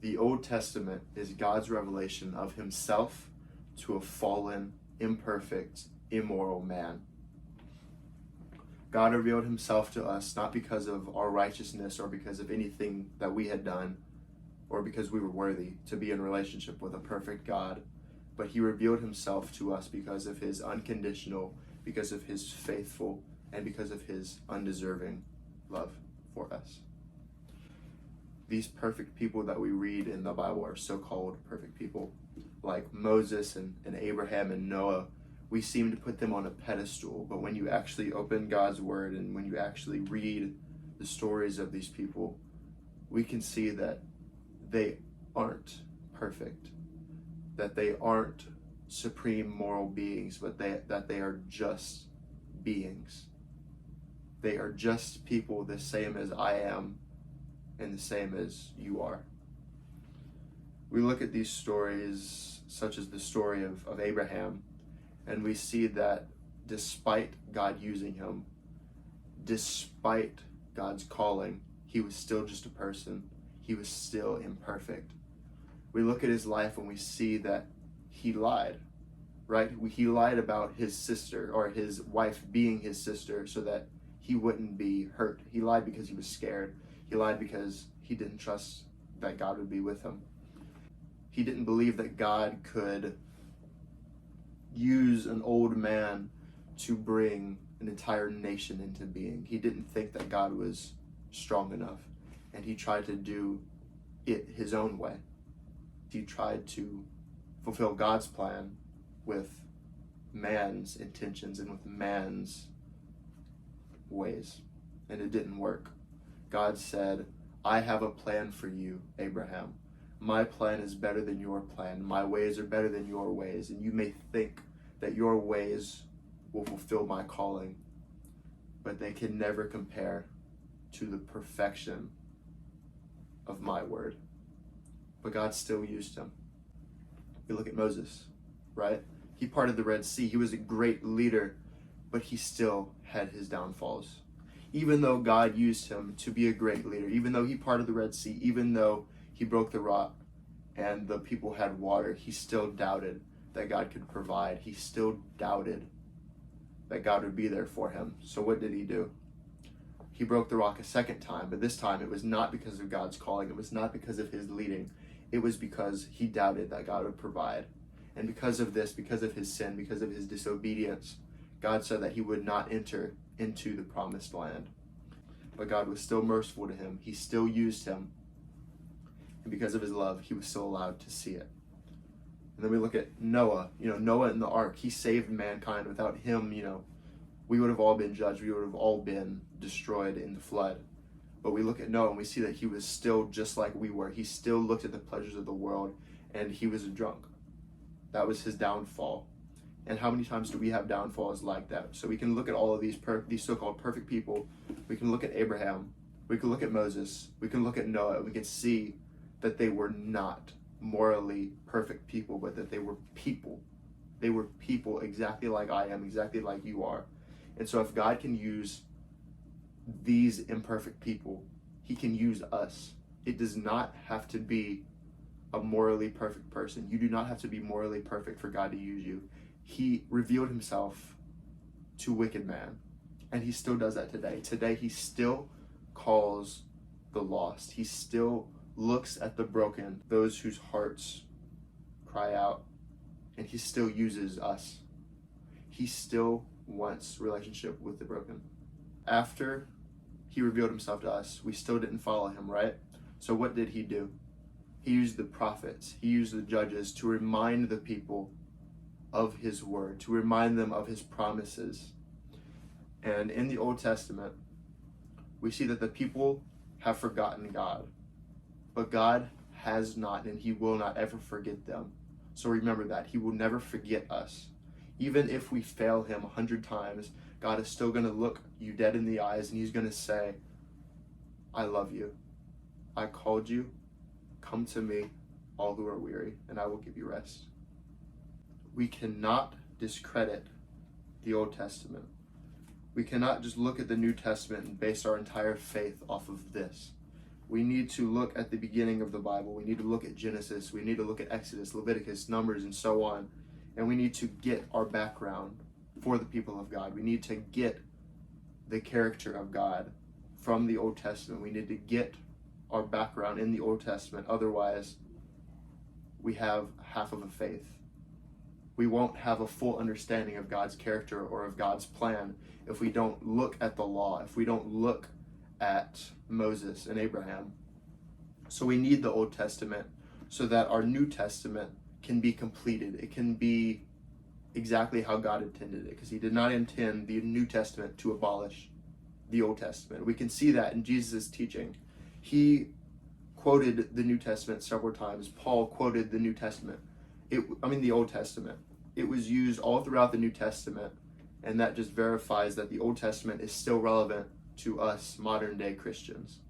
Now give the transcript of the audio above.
The Old Testament is God's revelation of himself to a fallen, imperfect, immoral man. God revealed himself to us not because of our righteousness or because of anything that we had done or because we were worthy to be in relationship with a perfect God, but he revealed himself to us because of his unconditional, because of his faithful, and because of his undeserving love for us. These perfect people that we read in the Bible are so-called perfect people, like Moses and Abraham and Noah. We seem to put them on a pedestal, but when you actually open God's word and when you actually read the stories of these people, we can see that they aren't perfect, that they aren't supreme moral beings, but that they are just beings. They are just people the same as I am and the same as you are. We look at these stories, such as the story of Abraham, and we see that despite God using him, despite God's calling, he was still just a person. He was still imperfect. We look at his life and we see that he lied, right? He lied about his sister or his wife being his sister so that he wouldn't be hurt. He lied because he was scared. He lied because he didn't trust that God would be with him. He didn't believe that God could use an old man to bring an entire nation into being. He didn't think that God was strong enough, and he tried to do it his own way. He tried to fulfill God's plan with man's intentions and with man's ways, and it didn't work. God said, I have a plan for you, Abraham. My plan is better than your plan. My ways are better than your ways. And you may think that your ways will fulfill my calling, but they can never compare to the perfection of my word. But God still used him. We look at Moses, right? He parted the Red Sea. He was a great leader, but he still had his downfalls. Even though God used him to be a great leader, even though he parted the Red Sea, even though he broke the rock and the people had water, he still doubted that God could provide. He still doubted that God would be there for him. So what did he do? He broke the rock a second time, but this time it was not because of God's calling. It was not because of his leading. It was because he doubted that God would provide. And because of this, because of his sin, because of his disobedience, God said that he would not enter into the promised land. But God was still merciful to him. He still used him. And because of his love, he was still allowed to see it. And then we look at Noah. Noah in the ark, he saved mankind. Without him, we would have all been judged. We would have all been destroyed in the flood. But we look at Noah and we see that he was still just like we were. He still looked at the pleasures of the world and he was a drunk. That was his downfall. And how many times do we have downfalls like that? So we can look at all of these so-called perfect people. We can look at Abraham. We can look at Moses. We can look at Noah. We can see that they were not morally perfect people, but that they were people. They were people exactly like I am, exactly like you are. And so if God can use these imperfect people, he can use us. It does not have to be a morally perfect person. You do not have to be morally perfect for God to use you. He revealed himself to wicked man, and he still does that today. Today, he still calls the lost. He still looks at the broken, those whose hearts cry out, and he still uses us. He still wants relationship with the broken. After he revealed himself to us, we still didn't follow him, right? So what did he do? He used the prophets, he used the judges to remind the people of his word, to remind them of his promises. And in the Old Testament, we see that the people have forgotten God, but God has not, and he will not ever forget them. So remember that. He will never forget us. Even if we fail him 100 times, God is still going to look you dead in the eyes and he's going to say, I love you. I called you. Come to me, all who are weary, and I will give you rest. We cannot discredit the Old Testament. We cannot just look at the New Testament and base our entire faith off of this. We need to look at the beginning of the Bible. We need to look at Genesis. We need to look at Exodus, Leviticus, Numbers, and so on. And we need to get our background for the people of God. We need to get the character of God from the Old Testament. We need to get our background in the Old Testament. Otherwise, we have half of a faith. We won't have a full understanding of God's character or of God's plan if we don't look at the law, if we don't look at Moses and Abraham. So we need the Old Testament so that our New Testament can be completed. It can be exactly how God intended it, because he did not intend the New Testament to abolish the Old Testament. We can see that in Jesus' teaching. He quoted the New Testament several times. Paul quoted the New Testament. The Old Testament. It was used all throughout the New Testament, and that just verifies that the Old Testament is still relevant to us modern day Christians.